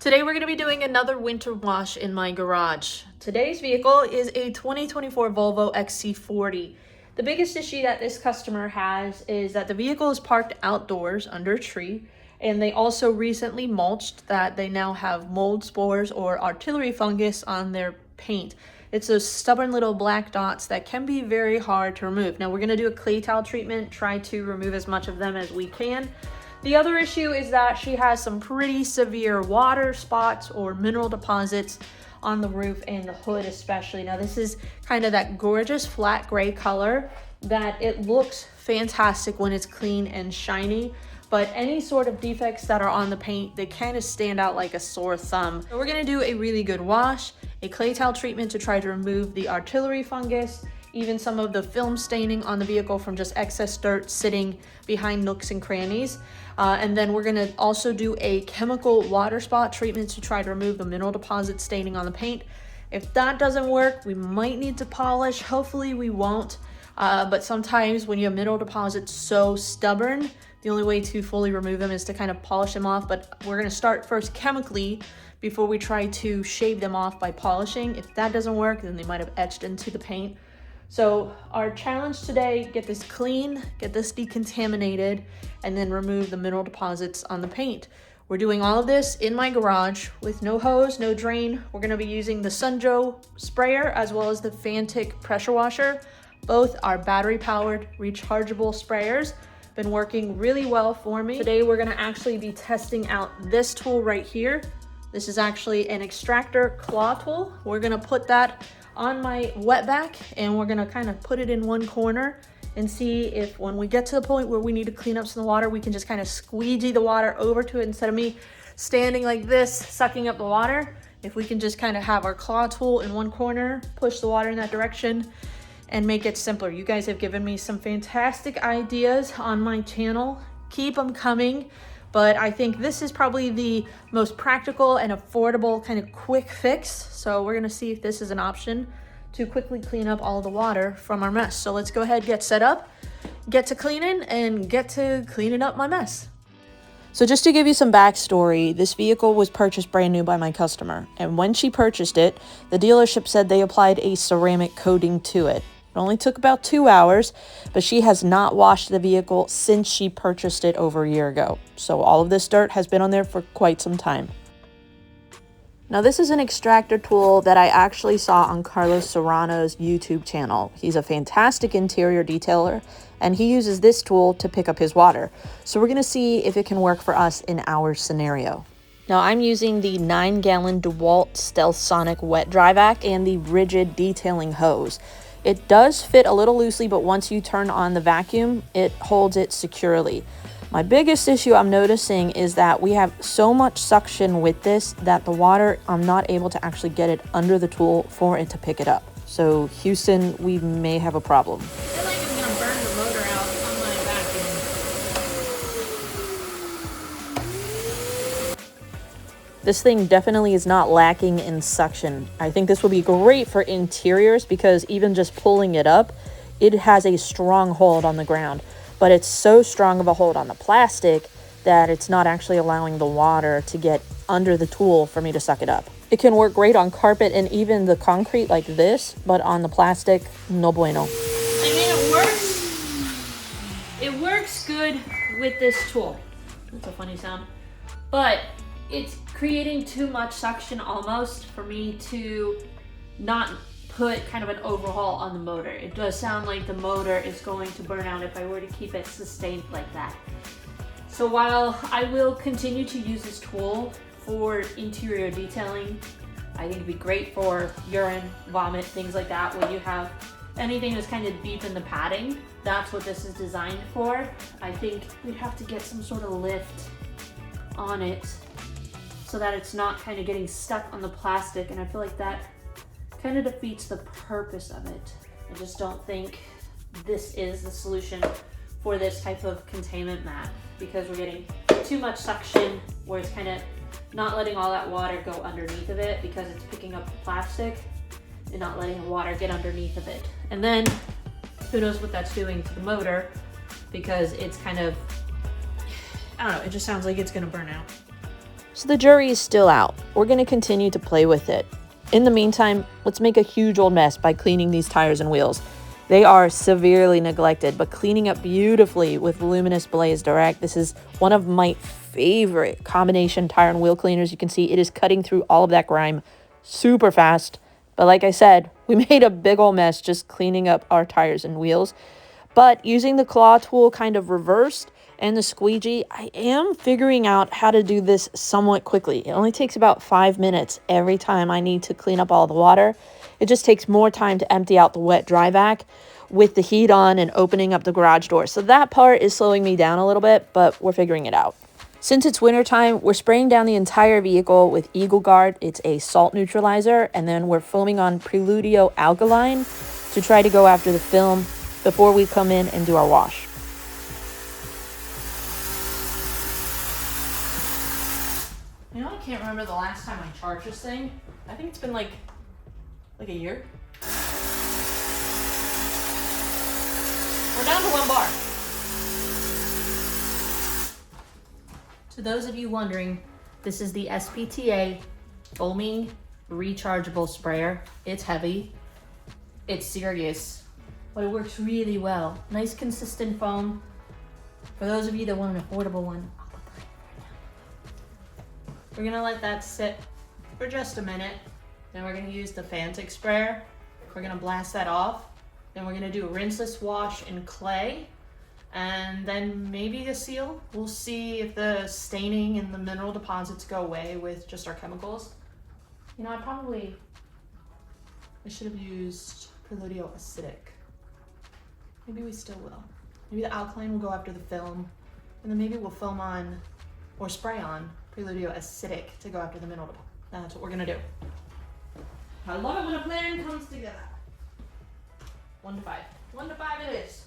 Today we're going to be doing another winter wash in my garage. Today's vehicle is a 2024 Volvo XC40. The biggest issue that this customer has is that the vehicle is parked outdoors under a tree, and they also recently mulched that they now have mold spores or artillery fungus on their paint. It's those stubborn little black dots that can be very hard to remove. Now we're going to do a clay towel treatment, try to remove as much of them as we can. The other issue is that she has some pretty severe water spots or mineral deposits on the roof and the hood especially. Now this is kind of that gorgeous flat gray color that it looks fantastic when it's clean and shiny, but any sort of defects that are on the paint, they kind of stand out like a sore thumb. So we're gonna do a really good wash, a clay towel treatment to try to remove the artillery fungus, even some of the film staining on the vehicle from just excess dirt sitting behind nooks and crannies. And then we're gonna also do a chemical water spot treatment to try to remove the mineral deposit staining on the paint. If that doesn't work, we might need to polish. Hopefully we won't. But sometimes when you have mineral deposits so stubborn, the only way to fully remove them is to kind of polish them off. But we're gonna start first chemically before we try to shave them off by polishing. If that doesn't work, then they might have etched into the paint. So our challenge today, get this clean, get this decontaminated, and then remove the mineral deposits on the paint. We're doing all of this in my garage with no hose, no drain. We're gonna be using the Sunjo sprayer as well as the Fantic pressure washer. Both are battery powered, rechargeable sprayers. Been working really well for me. Today we're gonna actually be testing out this tool right here. This is actually an extractor claw tool. We're gonna put that on my wetback and we're gonna kind of put it in one corner and see if when we get to the point where we need to clean up some of the water, we can just kind of squeegee the water over to it instead of me standing like this, sucking up the water. If we can just kind of have our claw tool in one corner, push the water in that direction and make it simpler. You guys have given me some fantastic ideas on my channel. Keep them coming. But I think this is probably the most practical and affordable kind of quick fix. So we're gonna see if this is an option to quickly clean up all the water from our mess. So let's go ahead, get set up, get to cleaning, and get to cleaning up my mess. So just to give you some backstory, this vehicle was purchased brand new by my customer. And when she purchased it, the dealership said they applied a ceramic coating to it. It only took about 2 hours, but she has not washed the vehicle since she purchased it over a year ago. So all of this dirt has been on there for quite some time. Now this is an extractor tool that I actually saw on Carlos Serrano's YouTube channel. He's a fantastic interior detailer and he uses this tool to pick up his water. So we're gonna see if it can work for us in our scenario. Now I'm using the 9-gallon DeWalt Stealth Sonic wet dry vac and the rigid detailing hose. It does fit a little loosely, but once you turn on the vacuum, it holds it securely. My biggest issue I'm noticing is that we have so much suction with this that the water, I'm not able to actually get it under the tool for it to pick it up. So Houston, we may have a problem. I feel like I'm gonna burn the motor out on my vacuum. This thing definitely is not lacking in suction. I think this will be great for interiors because even just pulling it up, it has a strong hold on the ground. But it's so strong of a hold on the plastic that it's not actually allowing the water to get under the tool for me to suck it up. It can work great on carpet and even the concrete like this, but on the plastic, no bueno. I mean, it works. It works good with this tool. That's a funny sound. But it's creating too much suction almost for me to not put kind of an overhaul on the motor. It does sound like the motor is going to burn out if I were to keep it sustained like that. So while I will continue to use this tool for interior detailing, I think it'd be great for urine, vomit, things like that. When you have anything that's kind of deep in the padding, that's what this is designed for. I think we'd have to get some sort of lift on it so that it's not kind of getting stuck on the plastic, and I feel like that kind of defeats the purpose of it. I just don't think this is the solution for this type of containment mat because we're getting too much suction where it's kind of not letting all that water go underneath of it because it's picking up the plastic and not letting the water get underneath of it. And then who knows what that's doing to the motor because it's kind of, I don't know, it just sounds like it's gonna burn out. So the jury is still out. We're going to continue to play with it. In the meantime, let's make a huge old mess by cleaning these tires and wheels. They are severely neglected, but cleaning up beautifully with Luminous Blaze Direct. This is one of my favorite combination tire and wheel cleaners. You can see it is cutting through all of that grime super fast. But like I said, we made a big old mess just cleaning up our tires and wheels. But using the claw tool kind of reversed and the squeegee, I am figuring out how to do this somewhat quickly. It only takes about 5 minutes every time I need to clean up all the water. It just takes more time to empty out the wet dry vac with the heat on and opening up the garage door. So that part is slowing me down a little bit, but we're figuring it out. Since it's wintertime, we're spraying down the entire vehicle with Eagle Guard. It's a salt neutralizer, and then we're foaming on Preludio Alkaline to try to go after the film before we come in and do our wash. You know, I can't remember the last time I charged this thing. I think it's been like a year. We're down to 1 bar. To those of you wondering, this is the SPTA foaming rechargeable sprayer. It's heavy, it's serious, but it works really well. Nice consistent foam. For those of you that want an affordable one, I'll put the link right now. We're gonna let that sit for just a minute. Then we're gonna use the Fantic sprayer. We're gonna blast that off. Then we're gonna do a rinseless wash in clay. And then maybe a seal. We'll see if the staining and the mineral deposits go away with just our chemicals. You know, I should have used Preludio Acidic. Maybe we still will. Maybe the alkaline will go after the film, and then maybe we'll film on or spray on Preludio Acidic to go after the mineral deposit. That's what we're gonna do. I love it when a plan comes together. 1 to 5. 1 to 5 it is.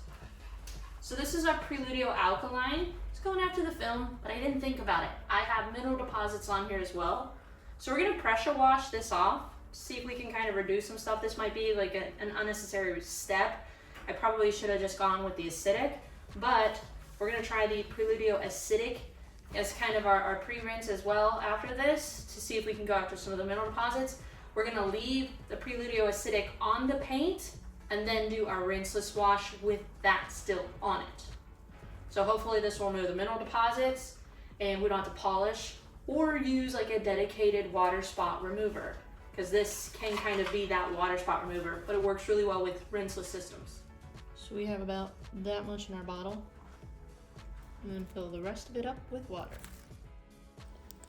So this is our Preludio Alkaline. It's going after the film, but I didn't think about it. I have mineral deposits on here as well. So we're gonna pressure wash this off, see if we can kind of reduce some stuff. This might be like an unnecessary step. I probably should have just gone with the acidic, but we're gonna try the Preludio Acidic as kind of our pre-rinse as well after this to see if we can go after some of the mineral deposits. We're gonna leave the Preludio Acidic on the paint and then do our rinseless wash with that still on it. So hopefully this will remove the mineral deposits and we don't have to polish or use like a dedicated water spot remover, because this can kind of be that water spot remover, but it works really well with rinseless systems. So we have about that much in our bottle, and then fill the rest of it up with water.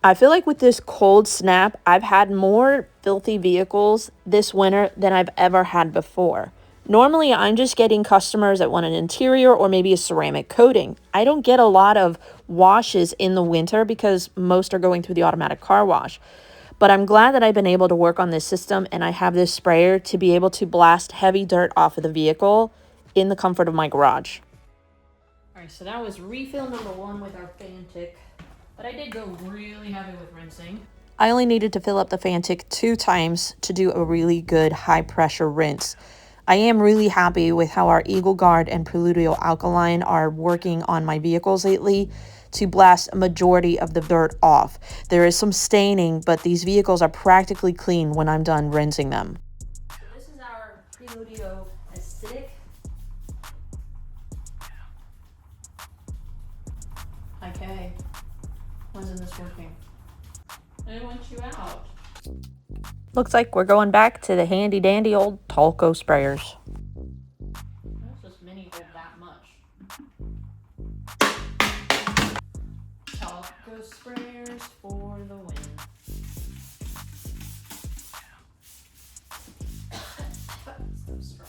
I feel like with this cold snap, I've had more filthy vehicles this winter than I've ever had before. Normally, I'm just getting customers that want an interior or maybe a ceramic coating. I don't get a lot of washes in the winter because most are going through the automatic car wash. But I'm glad that I've been able to work on this system and I have this sprayer to be able to blast heavy dirt off of the vehicle in the comfort of my garage. All right, so that was refill number 1 with our Fantic, but I did go really heavy with rinsing. I only needed to fill up the Fantic 2 times to do a really good high pressure rinse. I am really happy with how our Eagle Guard and Preludio Alkaline are working on my vehicles lately to blast a majority of the dirt off. There is some staining, but these vehicles are practically clean when I'm done rinsing them. So this is our Preludio Acidic. Okay, why isn't this working? I want you out. Looks like we're going back to the handy dandy old Talco sprayers. That's just mini hold that much. Talco sprayers for the win. So strong.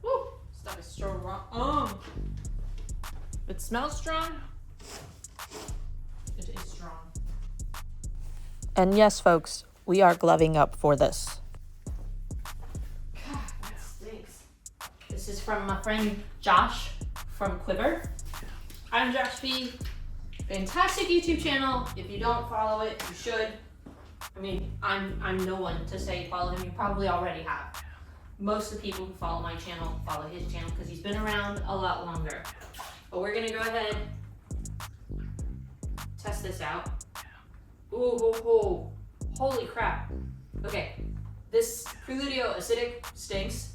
Woo! Stuff is strong. It smells strong. It is strong. And yes, folks, we are gloving up for this. God, that stinks. This is from my friend Josh from Quiver. I'm Josh B. Fantastic YouTube channel. If you don't follow it, you should. I mean, I'm no one to say follow him. You probably already have. most of the people who follow my channel follow his channel because he's been around a lot longer. But we're gonna go ahead, test this out. Ooh, holy crap. Okay, this Preludio acidic stinks.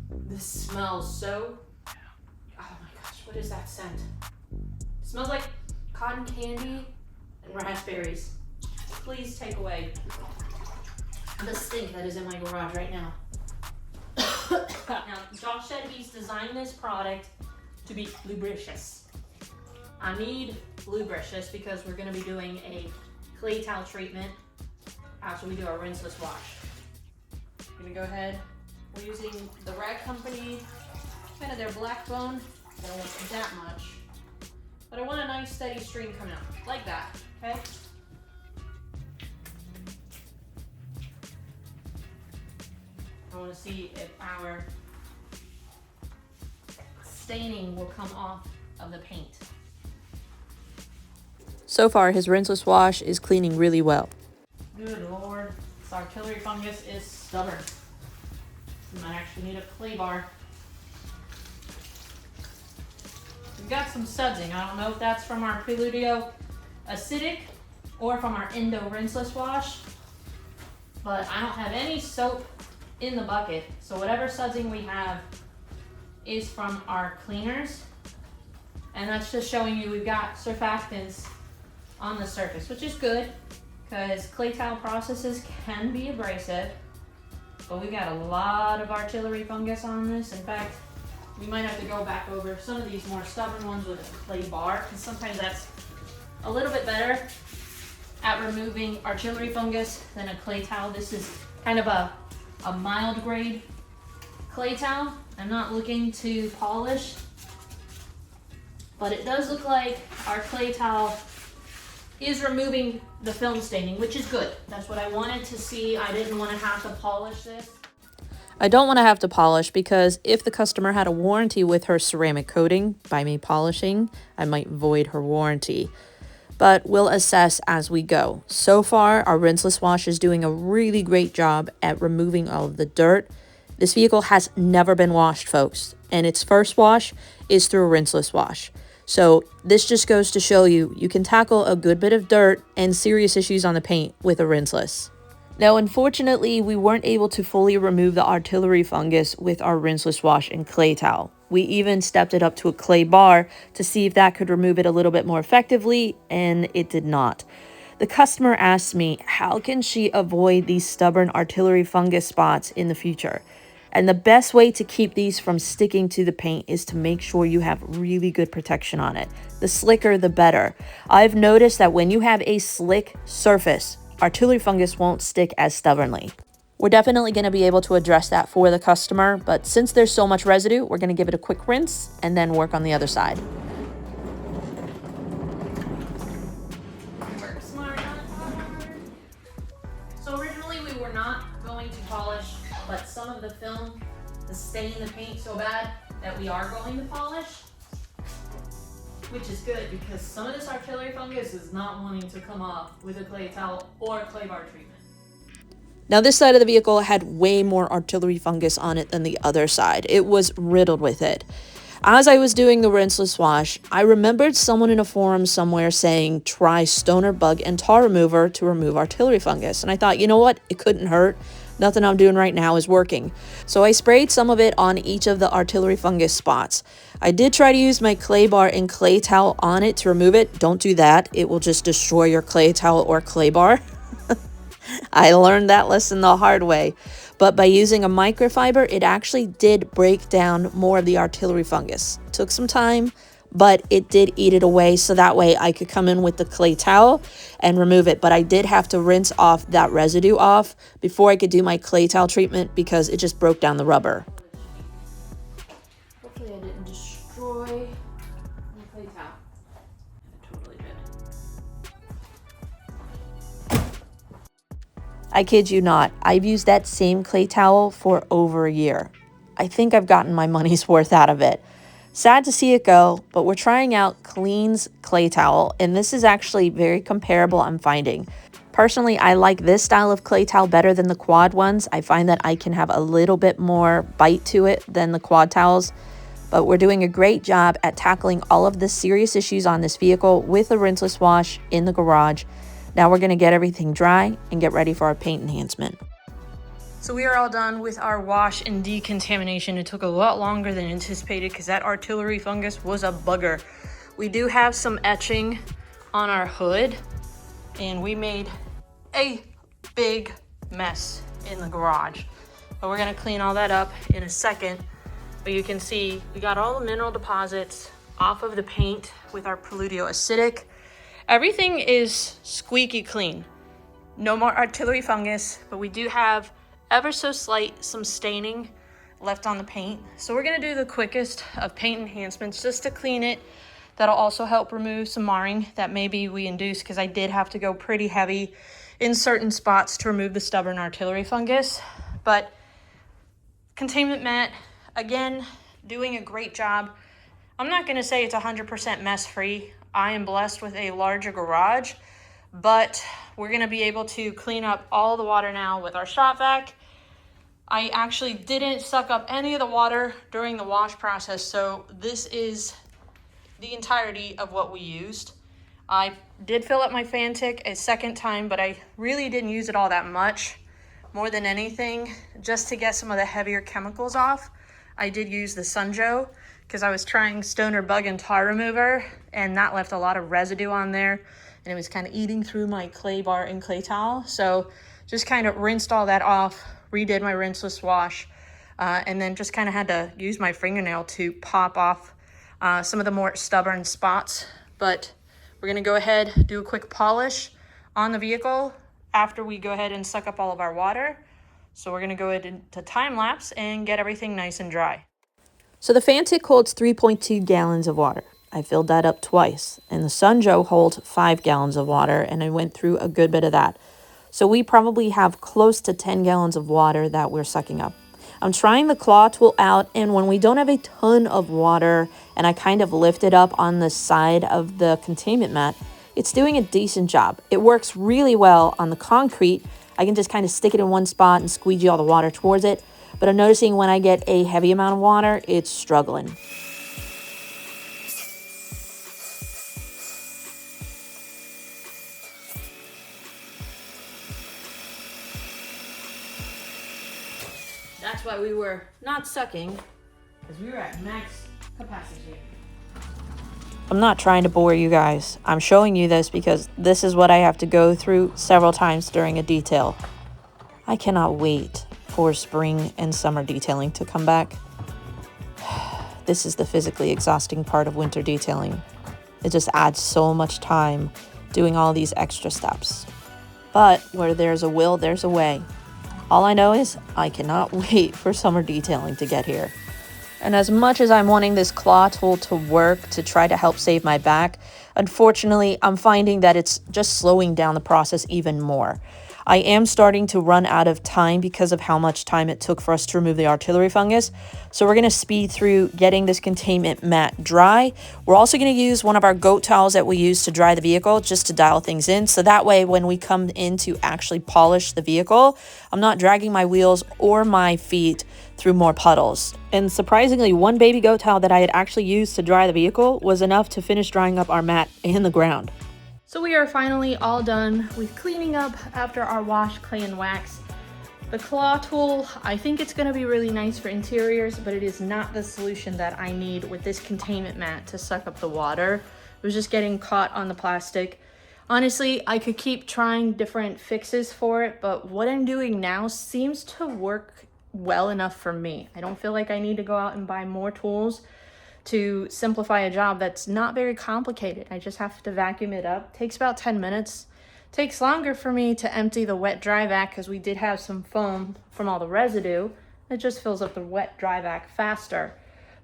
This smells so, oh my gosh, what is that scent? It smells like cotton candy and raspberries. Please take away the stink that is in my garage right now. Now, Josh said he's designed this product to be lubricious. I need lubricious because we're going to be doing a clay towel treatment after we do our rinseless wash. I'm going to go ahead. We're using the Rag Company, kind of their black bone. I don't want that much, but I want a nice steady stream coming out like that. Okay. I want to see if our staining will come off of the paint. So far, his rinseless wash is cleaning really well. Good Lord, this artillery fungus is stubborn. We might actually need a clay bar. We've got some sudsing. I don't know if that's from our Preludio acidic or from our Indo rinseless wash, but I don't have any soap in the bucket, so whatever sudsing we have is from our cleaners, and that's just showing you we've got surfactants on the surface, which is good because clay tile processes can be abrasive, but we've got a lot of artillery fungus on this. In fact, we might have to go back over some of these more stubborn ones with a clay bar, because sometimes that's a little bit better at removing artillery fungus than a clay towel. This is kind of a mild grade clay towel. I'm not looking to polish, but it does look like our clay towel is removing the film staining, which is good. That's what I wanted to see. I didn't want to have to polish this. I don't want to have to polish because if the customer had a warranty with her ceramic coating, by me polishing, I might void her warranty. But we'll assess as we go. So far, our rinseless wash is doing a really great job at removing all of the dirt. This vehicle has never been washed, folks, and its first wash is through a rinseless wash. So this just goes to show you, you can tackle a good bit of dirt and serious issues on the paint with a rinseless. Now, unfortunately, we weren't able to fully remove the artillery fungus with our rinseless wash and clay towel. We even stepped it up to a clay bar to see if that could remove it a little bit more effectively, and it did not. The customer asked me, how can she avoid these stubborn artillery fungus spots in the future? And the best way to keep these from sticking to the paint is to make sure you have really good protection on it. The slicker, the better. I've noticed that when you have a slick surface, artillery fungus won't stick as stubbornly. We're definitely going to be able to address that for the customer, but since there's so much residue, we're going to give it a quick rinse and then work on the other side. Work smart, not hard. So originally we were not going to polish, but some of the film is staining the paint so bad that we are going to polish, which is good because some of this artillery fungus is not wanting to come off with a clay towel or clay bar treatment. Now, this side of the vehicle had way more artillery fungus on it than the other side. It was riddled with it. As I was doing the rinseless wash, I remembered someone in a forum somewhere saying, try stoner bug and tar remover to remove artillery fungus. And I thought, you know what? It couldn't hurt. Nothing I'm doing right now is working. So I sprayed some of it on each of the artillery fungus spots. I did try to use my clay bar and clay towel on it to remove it. Don't do that. It will just destroy your clay towel or clay bar. I learned that lesson the hard way. But by using a microfiber, it actually did break down more of the artillery fungus. Took some time, but it did eat it away, so that way I could come in with the clay towel and remove it. But I did have to rinse off that residue off before I could do my clay towel treatment because it just broke down the rubber. Hopefully I didn't destroy my clay towel. I totally did. I kid you not, I've used that same clay towel for over a year. I think I've gotten my money's worth out of it. Sad to see it go, but we're trying out Clean's clay towel, and this is actually very comparable, I'm finding. Personally, I like this style of clay towel better than the quad ones. I find that I can have a little bit more bite to it than the quad towels. But we're doing a great job at tackling all of the serious issues on this vehicle with a rinseless wash in the garage. Now we're going to get everything dry and get ready for our paint enhancement. So we are all done with our wash and decontamination. It took a lot longer than anticipated because that artillery fungus was a bugger. We do have some etching on our hood, and we made a big mess in the garage. But we're going to clean all that up in a second. But you can see we got all the mineral deposits off of the paint with our Paludio acidic. Everything is squeaky clean. No more artillery fungus, but we do have ever so slight some staining left on the paint. So we're gonna do the quickest of paint enhancements just to clean it. That'll also help remove some marring that maybe we induced, because I did have to go pretty heavy in certain spots to remove the stubborn artillery fungus. But containment mat, again, doing a great job. I'm not gonna say it's 100% mess free. I am blessed with a larger garage, but we're gonna be able to clean up all the water now with our shop vac. I actually didn't suck up any of the water during the wash process, so this is the entirety of what we used. I did fill up my fan tick a second time, but I really didn't use it all that much. More than anything, just to get some of the heavier chemicals off, I did use the Sunjo because I was trying Stoner Bug and Tar Remover, and that left a lot of residue on there, and it was kind of eating through my clay bar and clay towel. So just kind of rinsed all that off, redid my rinseless wash, and then just kind of had to use my fingernail to pop off some of the more stubborn spots. But we're gonna go ahead, do a quick polish on the vehicle after we go ahead and suck up all of our water. So we're gonna go ahead into time lapse and get everything nice and dry. So the fan tick holds 3.2 gallons of water. I filled that up twice, and the Sunjo holds 5 gallons of water, and I went through a good bit of that. So we probably have close to 10 gallons of water that we're sucking up. I'm trying the claw tool out, and when we don't have a ton of water and I kind of lift it up on the side of the containment mat, it's doing a decent job. It works really well on the concrete. I can just kind of stick it in one spot and squeegee all the water towards it. But I'm noticing when I get a heavy amount of water, it's struggling. That's why we were not sucking, because we were at max capacity. I'm not trying to bore you guys. I'm showing you this because this is what I have to go through several times during a detail. I cannot wait for spring and summer detailing to come back. This is the physically exhausting part of winter detailing. It just adds so much time doing all these extra steps. But where there's a will, there's a way. All I know is I cannot wait for summer detailing to get here. And as much as I'm wanting this claw tool to work to try to help save my back, unfortunately, I'm finding that it's just slowing down the process even more. I am starting to run out of time because of how much time it took for us to remove the artillery fungus. So we're going to speed through getting this containment mat dry. We're also going to use one of our goat towels that we use to dry the vehicle just to dial things in. So that way, when we come in to actually polish the vehicle, I'm not dragging my wheels or my feet through more puddles. And surprisingly, one baby goat towel that I had actually used to dry the vehicle was enough to finish drying up our mat and the ground. So we are finally all done with cleaning up after our wash, clay, and wax. The claw tool, I think it's going to be really nice for interiors, but it is not the solution that I need with this containment mat to suck up the water. It was just getting caught on the plastic. Honestly, I could keep trying different fixes for it, but what I'm doing now seems to work well enough for me. I don't feel like I need to go out and buy more tools to simplify a job that's not very complicated. I just have to vacuum it up. Takes about 10 minutes. Takes longer for me to empty the wet dry vac because we did have some foam from all the residue. It just fills up the wet dry vac faster.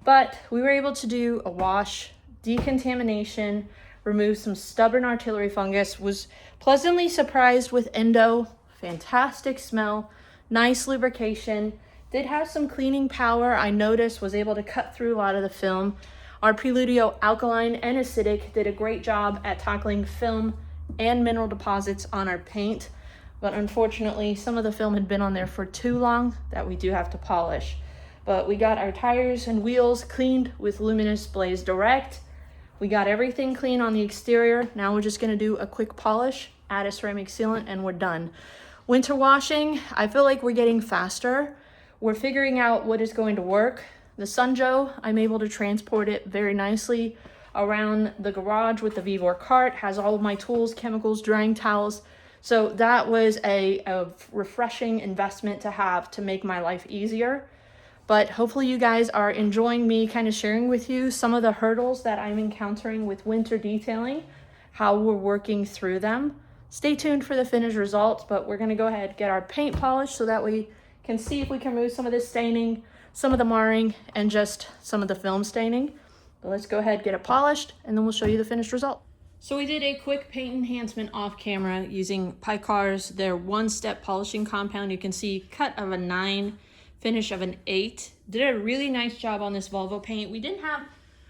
But we were able to do a wash, decontamination, remove some stubborn artillery fungus, was pleasantly surprised with endo, fantastic smell, nice lubrication. Did have some cleaning power, I noticed, was able to cut through a lot of the film. Our Paludio alkaline and acidic did a great job at tackling film and mineral deposits on our paint, but unfortunately some of the film had been on there for too long that we do have to polish. But we got our tires and wheels cleaned with Luminous Blaze Direct. We got everything clean on the exterior. Now we're just gonna do a quick polish, add a ceramic sealant, and we're done. Winter washing, I feel like we're getting faster. We're figuring out what is going to work. The Sunjo, I'm able to transport it very nicely around the garage with the Vevor cart, has all of my tools, chemicals, drying towels. So that was a refreshing investment to have to make my life easier. But hopefully you guys are enjoying me kind of sharing with you some of the hurdles that I'm encountering with winter detailing, how we're working through them. Stay tuned for the finished results, but we're gonna go ahead and get our paint polished so that we can see if we can remove some of this staining, some of the marring, and just some of the film staining. But let's go ahead, get it polished, and then we'll show you the finished result. So we did a quick paint enhancement off camera using Picar's, their one-step polishing compound. You can see cut of a 9, finish of an 8. Did a really nice job on this Volvo paint. We didn't have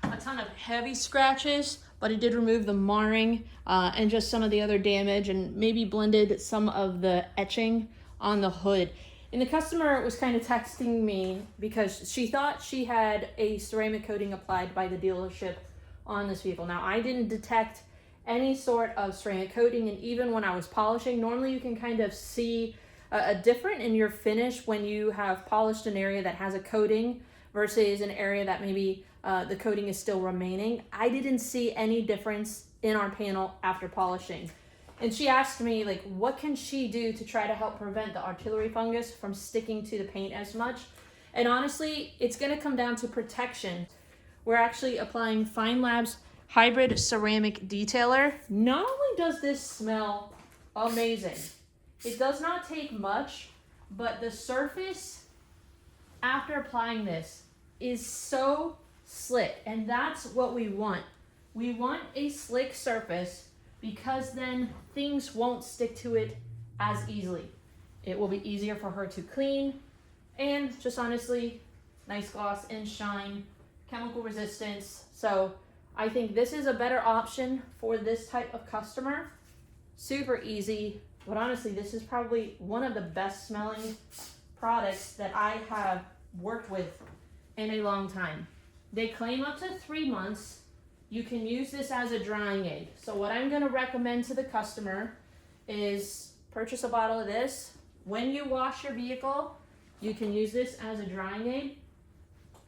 a ton of heavy scratches, but it did remove the marring and just some of the other damage, and maybe blended some of the etching on the hood. And the customer was kind of texting me because she thought she had a ceramic coating applied by the dealership on this vehicle. Now, I didn't detect any sort of ceramic coating, and even when I was polishing, normally you can kind of see a difference in your finish when you have polished an area that has a coating versus an area that maybe the coating is still remaining. I didn't see any difference in our panel after polishing. And she asked me, like, what can she do to try to help prevent the artillery fungus from sticking to the paint as much? And honestly, it's gonna come down to protection. We're actually applying Fine Labs Hybrid Ceramic Detailer. Not only does this smell amazing, it does not take much, but the surface after applying this is so slick, and that's what we want. We want a slick surface because then things won't stick to it as easily. It will be easier for her to clean, and just honestly, nice gloss and shine, chemical resistance. So I think this is a better option for this type of customer. Super easy. But honestly, this is probably one of the best smelling products that I have worked with in a long time. They claim up to 3 months. You can use this as a drying aid. So what I'm gonna recommend to the customer is purchase a bottle of this. When you wash your vehicle, you can use this as a drying aid.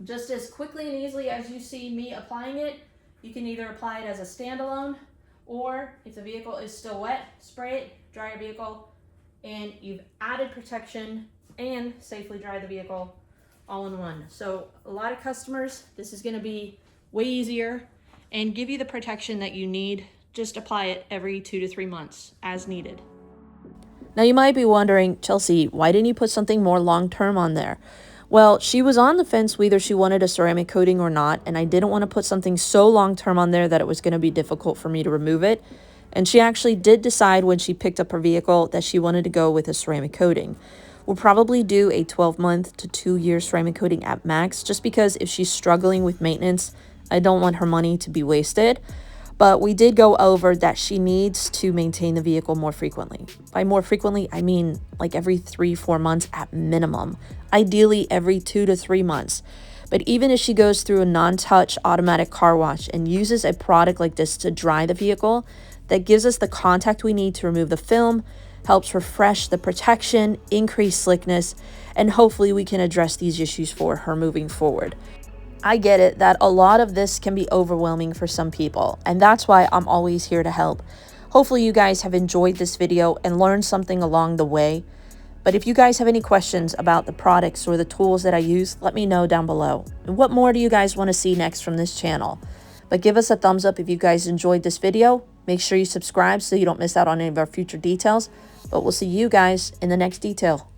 Just as quickly and easily as you see me applying it, you can either apply it as a standalone, or if the vehicle is still wet, spray it, dry your vehicle, and you've added protection and safely dry the vehicle all in one. So a lot of customers, this is gonna be way easier and give you the protection that you need. Just apply it every 2 to 3 months as needed. Now you might be wondering, Chelsea, why didn't you put something more long-term on there? Well, she was on the fence whether she wanted a ceramic coating or not, and I didn't want to put something so long-term on there that it was going to be difficult for me to remove it. And she actually did decide when she picked up her vehicle that she wanted to go with a ceramic coating. We'll probably do a 12-month to 2-year ceramic coating at max, just because if she's struggling with maintenance, I don't want her money to be wasted. But we did go over that she needs to maintain the vehicle more frequently. By more frequently, I mean like every 3-4 months at minimum. Ideally every 2 to 3 months. But even if she goes through a non-touch automatic car wash and uses a product like this to dry the vehicle, that gives us the contact we need to remove the film, helps refresh the protection, increase slickness, and hopefully we can address these issues for her moving forward. I get it that a lot of this can be overwhelming for some people, and that's why I'm always here to help. Hopefully you guys have enjoyed this video and learned something along the way. But if you guys have any questions about the products or the tools that I use, let me know down below. And what more do you guys want to see next from this channel? But give us a thumbs up if you guys enjoyed this video. Make sure you subscribe so you don't miss out on any of our future details. But we'll see you guys in the next detail.